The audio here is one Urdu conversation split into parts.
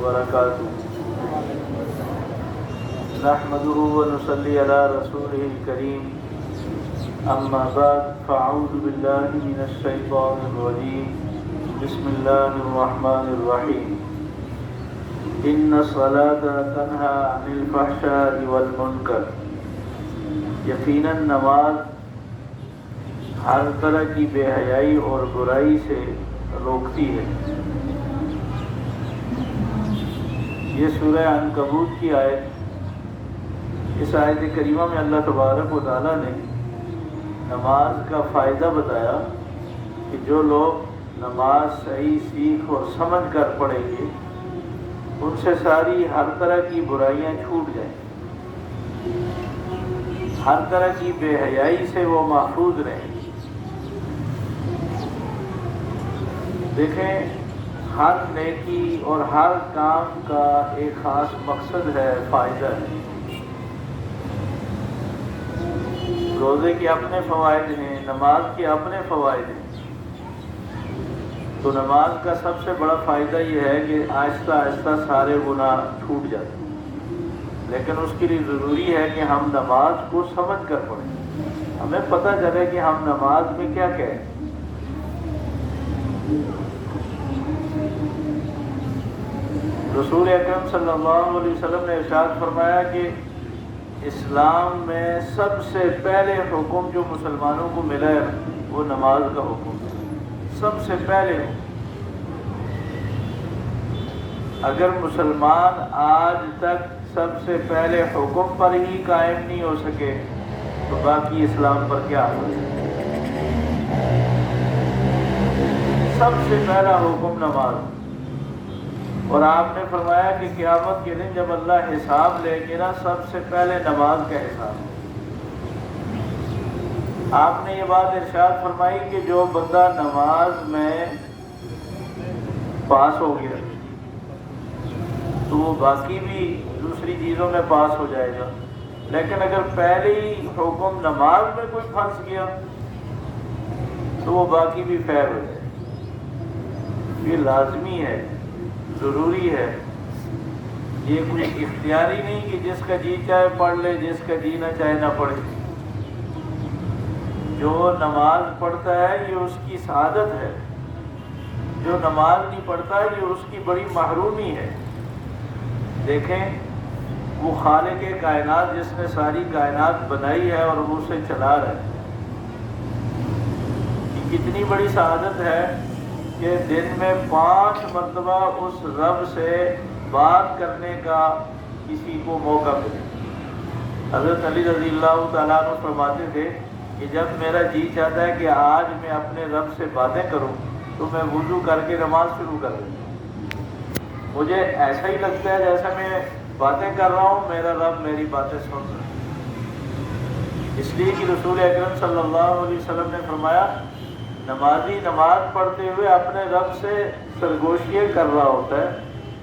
وبركاته نحمده ونصلي على رسوله الكريم أما بعد فأعوذ بالله من الشيطان الرجيم بسم الله الرحمن الرحيم إن الصلاة تنهى عن الفحشاء والمنكر یقیناً نماز ہر طرح کی بے حیائی اور برائی سے روکتی ہے۔ یہ سورہ عنکبوت کی آیت، اس آیت کریمہ میں اللہ تبارک و تعالیٰ نے نماز کا فائدہ بتایا کہ جو لوگ نماز صحیح سیکھ اور سمجھ کر پڑھیں گے ان سے ساری ہر طرح کی برائیاں چھوٹ جائیں، ہر طرح کی بے حیائی سے وہ محفوظ رہیں۔ دیکھیں، ہر نیکی اور ہر کام کا ایک خاص مقصد ہے، فائدہ ہے۔ روزے کے اپنے فوائد ہیں، نماز کے اپنے فوائد ہیں۔ تو نماز کا سب سے بڑا فائدہ یہ ہے کہ آہستہ آہستہ سارے گناہ چھوٹ جاتے ہیں، لیکن اس کے لیے ضروری ہے کہ ہم نماز کو سمجھ کر پڑھیں، ہمیں پتہ چلے کہ ہم نماز میں کیا کہیں۔ رسول اکرم صلی اللہ علیہ وسلم نے ارشاد فرمایا کہ اسلام میں سب سے پہلے حکم جو مسلمانوں کو ملا ہے وہ نماز کا حکم ہے، سب سے پہلے۔ اگر مسلمان آج تک سب سے پہلے حکم پر ہی قائم نہیں ہو سکے تو باقی اسلام پر کیا ہو؟ سب سے پہلا حکم نماز، اور آپ نے فرمایا کہ قیامت کے دن جب اللہ حساب لے گا نا، سب سے پہلے نماز کا حساب۔ آپ نے یہ بات ارشاد فرمائی کہ جو بندہ نماز میں پاس ہو گیا تو وہ باقی بھی دوسری چیزوں میں پاس ہو جائے گا، لیکن اگر پہلے ہی حکم نماز میں کوئی پھنس گیا تو وہ باقی بھی فیل ہو جائے گا۔ یہ لازمی ہے، ضروری ہے، یہ کوئی اختیاری نہیں کہ جس کا جی چاہے پڑھ لے، جس کا جی نہ چاہے نہ پڑھے۔ جو نماز پڑھتا ہے یہ اس کی سعادت ہے، جو نماز نہیں پڑھتا ہے یہ اس کی بڑی محرومی ہے۔ دیکھیں، وہ خالق کائنات جس نے ساری کائنات بنائی ہے اور وہ اسے چلا رہا ہے، یہ کتنی بڑی سعادت ہے کہ دن میں 5 مرتبہ اس رب سے بات کرنے کا کسی کو موقع ملے۔ حضرت علی رضی اللہ تعالیٰ عنہ فرماتے تھے کہ جب میرا جی چاہتا ہے کہ آج میں اپنے رب سے باتیں کروں تو میں وضو کر کے نماز شروع کر دیتا ہوں۔ مجھے ایسا ہی لگتا ہے جیسا میں باتیں کر رہا ہوں میرا رب میری باتیں سن رہا ہے۔ اس لیے کہ رسول اکرم صلی اللہ علیہ وسلم نے فرمایا نمازی نماز پڑھتے ہوئے اپنے رب سے سرگوشیاں کر رہا ہوتا ہے،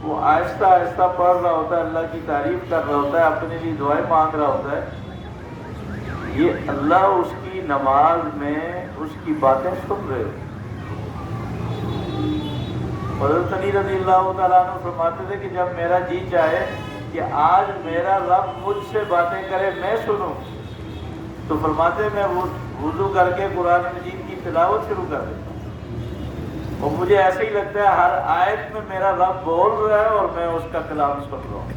وہ آہستہ آہستہ پڑھ رہا ہوتا ہے، اللہ کی تعریف کر رہا ہوتا ہے، اپنے لیے دعائیں مانگ رہا ہوتا ہے۔ یہ اللہ اس کی نماز میں اس کی باتیں سن رہے ہوتے ہیں۔ حضرت علی رضی اللہ تعالیٰ عنہ فرماتے تھے کہ جب میرا جی چاہے کہ آج میرا رب مجھ سے باتیں کرے میں سنوں تو فرماتے میں وضو کر کے قرآن مجید کی تلاوت شروع کر دیتا ہوں، اور مجھے ایسا ہی لگتا ہے ہر آیت میں میرا رب بول رہا ہے اور میں اس کا کلام سن رہا ہوں۔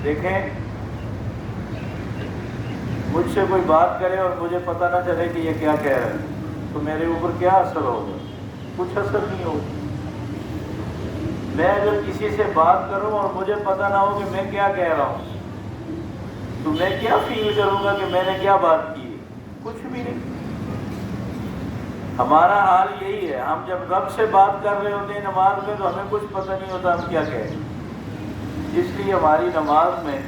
دیکھیں، مجھ سے کوئی بات کرے اور مجھے پتہ نہ چلے کہ یہ کیا کہہ رہا ہے تو میرے اوپر کیا اثر ہوگا؟ کچھ اثر نہیں ہوگا۔ میں اگر کسی سے بات کروں اور مجھے پتہ نہ ہو کہ میں کیا کہہ رہا ہوں تو میں کیا فیل کروں گا کہ میں نے کیا بات کی ہے؟ کچھ بھی نہیں۔ ہمارا حال یہی ہے، ہم جب رب سے بات کر رہے ہوتے ہیں نماز میں تو ہمیں کچھ پتہ نہیں ہوتا ہم کیا کہیں۔ اس لیے ہماری نماز میں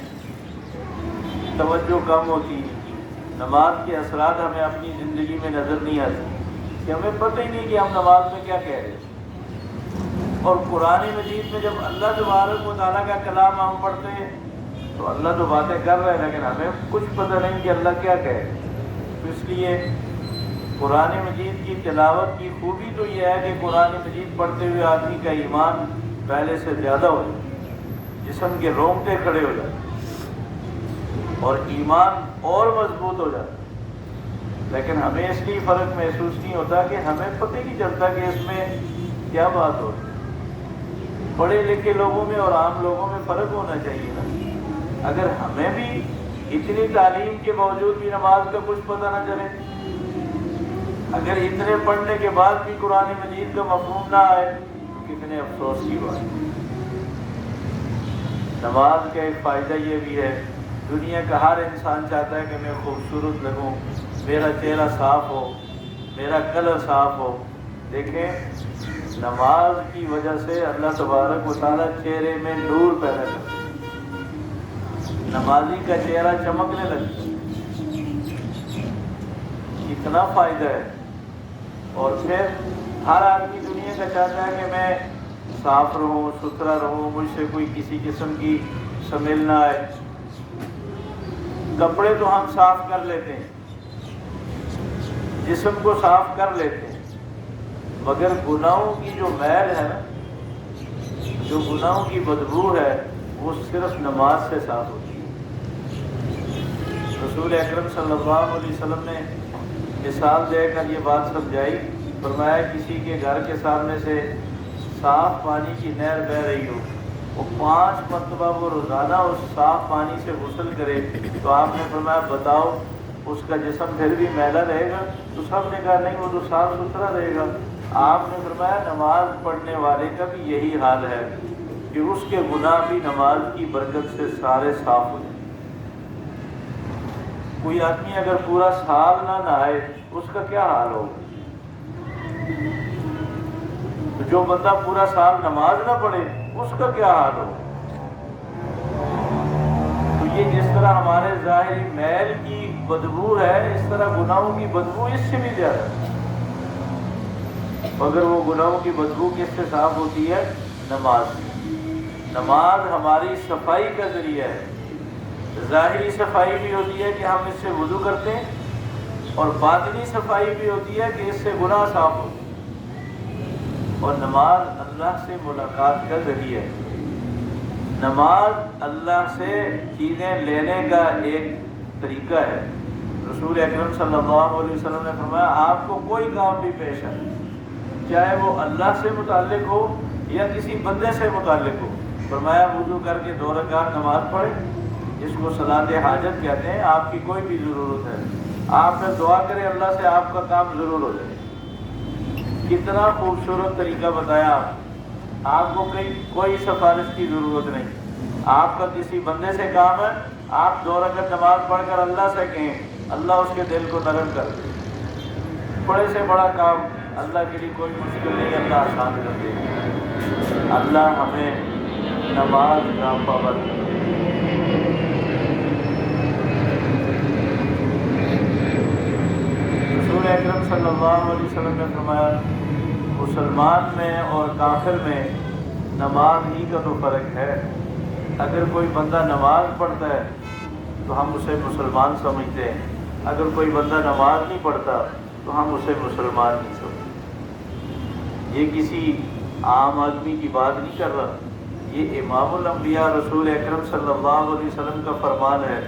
توجہ کم ہوتی ہے، نماز کے اثرات ہمیں اپنی زندگی میں نظر نہیں آتے کہ ہمیں پتہ ہی نہیں کہ ہم نماز میں کیا کہہ رہے ہیں۔ اور قرآن مجید میں جب اللہ تبارک و تعالیٰ کا کلام ہم پڑھتے ہیں تو اللہ تو باتیں کر رہے ہیں لیکن ہمیں کچھ پتہ نہیں کہ اللہ کیا کہے۔ تو اس لیے قرآن مجید کی تلاوت کی خوبی تو یہ ہے کہ قرآن مجید پڑھتے ہوئے آدمی کا ایمان پہلے سے زیادہ ہو جائے، جسم کے رونگٹے کھڑے ہو جاتے اور ایمان اور مضبوط ہو جاتا۔ لیکن ہمیں اس لیے فرق محسوس نہیں ہوتا کہ ہمیں پتہ نہیں چلتا کہ اس میں کیا بات ہو رہی ہے۔ پڑھے لکھے لوگوں میں اور عام لوگوں میں فرق ہونا چاہیے نا۔ اگر ہمیں بھی اتنی تعلیم کے باوجود بھی نماز کا کچھ پتہ نہ چلے، اگر اتنے پڑھنے کے بعد بھی قرآن مجید کا مفہوم نہ آئے تو کتنے افسوس کی بات ہے۔ نماز کا ایک فائدہ یہ بھی ہے، دنیا کا ہر انسان چاہتا ہے کہ میں خوبصورت لگوں، میرا چہرہ صاف ہو، میرا کلر صاف ہو۔ دیکھیں، نماز کی وجہ سے اللہ تبارک و تعالیٰ چہرے میں نور پیدا کرتا ہے، نمازی کا چہرہ چمکنے لگتا ہے۔ اتنا فائدہ ہے۔ اور پھر ہر آدمی دنیا کا چاہتا ہے کہ میں صاف رہوں، ستھرا رہوں، مجھ سے کوئی کسی قسم کی سمیل نہ آئے۔ کپڑے تو ہم صاف کر لیتے ہیں، جسم کو صاف کر لیتے ہیں، مگر گناہوں کی جو میل ہے نا، جو گناہوں کی بدبو ہے، وہ صرف نماز سے صاف ہوتی ہے۔ رسول اکرم صلی اللہ علیہ وسلم نے مثال دے کر یہ بات سمجھائی، فرمایا کسی کے گھر کے سامنے سے صاف پانی کی نہر بہہ رہی ہو، وہ 5 مرتبہ وہ روزانہ اس صاف پانی سے غسل کرے، تو آپ نے فرمایا بتاؤ اس کا جسم پھر بھی میلا رہے گا؟ تو سب نے کہا نہیں، وہ تو صاف ستھرا رہے گا۔ آپ نے فرمایا نماز پڑھنے والے کا بھی یہی حال ہے کہ اس کے گناہ بھی نماز کی برکت سے سارے صاف ہو جائیں۔ کوئی آدمی اگر پورا سال نہ نہائے اس کا کیا حال ہوگا؟ تو جو بندہ پورا سال نماز نہ پڑھے اس کا کیا حال ہوگا؟ تو یہ جس طرح ہمارے ظاہری میل کی بدبو ہے، اس طرح گناہوں کی بدبو اس سے بھی زیادہ ہے۔ مگر وہ گناہوں کی بدبو کس سے صاف ہوتی ہے؟ نماز سے۔ نماز ہماری صفائی کا ذریعہ ہے۔ ظاہری صفائی بھی ہوتی ہے کہ ہم اس سے وضو کرتے ہیں، اور باطنی صفائی بھی ہوتی ہے کہ اس سے گناہ صاف ہوتے ہیں۔ اور نماز اللہ سے ملاقات کا ذریعہ ہے۔ نماز اللہ سے چیزیں لینے کا ایک طریقہ ہے۔ رسول اکرم صلی اللہ علیہ وسلم نے فرمایا آپ کو کوئی کام بھی پیش ہے، چاہے وہ اللہ سے متعلق ہو یا کسی بندے سے متعلق ہو، فرمایا وضو کر کے 2 رکعت نماز پڑھے، جس کو صلاۃ حاجت کہتے ہیں۔ آپ کی کوئی بھی ضرورت ہے، آپ نے دعا کرے اللہ سے، آپ کا کام ضرور ہو جائے۔ کتنا خوبصورت طریقہ بتایا آپ کو کوئی سفارش کی ضرورت نہیں۔ آپ کا کسی بندے سے کام ہے، آپ 2 رکعت نماز پڑھ کر اللہ سے کہیں، اللہ اس کے دل کو نرم کر دے۔ بڑے سے بڑا کام اللہ کے لیے کوئی مشکل نہیں، اللہ آسان کر دے۔ اللہ ہمیں نماز کا پابند کر دے۔ رسول اکرم صلی اللہ علیہ وسلم نے فرمایا مسلمان میں اور کافر میں نماز ہی کا تو فرق ہے۔ اگر کوئی بندہ نماز پڑھتا ہے تو ہم اسے مسلمان سمجھتے ہیں، اگر کوئی بندہ نماز نہیں پڑھتا تو ہم اسے مسلمان نہیں سمجھتے۔ یہ کسی عام آدمی کی بات نہیں کر رہا، یہ امام الانبیاء رسول اکرم صلی اللہ علیہ وسلم کا فرمان ہے۔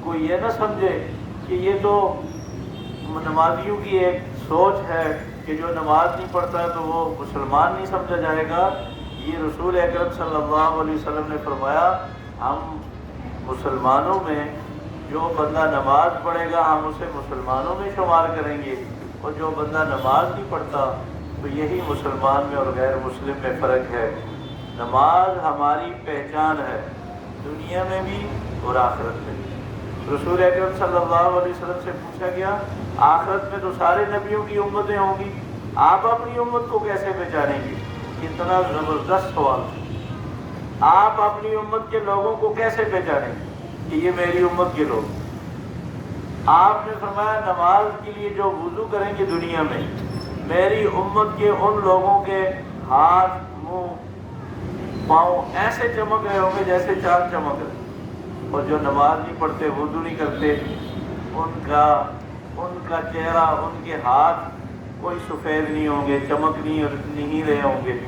کوئی یہ نہ سمجھے کہ یہ تو نمازیوں کی ایک سوچ ہے کہ جو نماز نہیں پڑھتا ہے تو وہ مسلمان نہیں سمجھا جائے گا۔ یہ رسول اکرم صلی اللہ علیہ وسلم نے فرمایا ہم مسلمانوں میں جو بندہ نماز پڑھے گا ہم اسے مسلمانوں میں شمار کریں گے، اور جو بندہ نماز نہیں پڑھتا تو یہی مسلمان میں اور غیر مسلم میں فرق ہے۔ نماز ہماری پہچان ہے، دنیا میں بھی اور آخرت میں بھی۔ رسول اکرم صلی اللہ علیہ وسلم سے پوچھا گیا آخرت میں تو سارے نبیوں کی امتیں ہوں گی، آپ اپنی امت کو کیسے پہچانیں گے؟ کتنا زبردست سوال۔ آپ اپنی امت کے لوگوں کو کیسے پہچانیں گے کہ یہ میری امت کے لوگ؟ آپ نے فرمایا نماز کے لیے جو وضو کریں گے دنیا میں، میری امت کے ان لوگوں کے ہاتھ، منہ، پاؤں ایسے چمک رہے ہوں گے جیسے چاند چمک رہے، اور جو نماز نہیں پڑھتے، وضو نہیں کرتے، ان کا چہرہ، ان کے ہاتھ کوئی سفید نہیں ہوں گے، چمک نہیں رہے ہوں گے،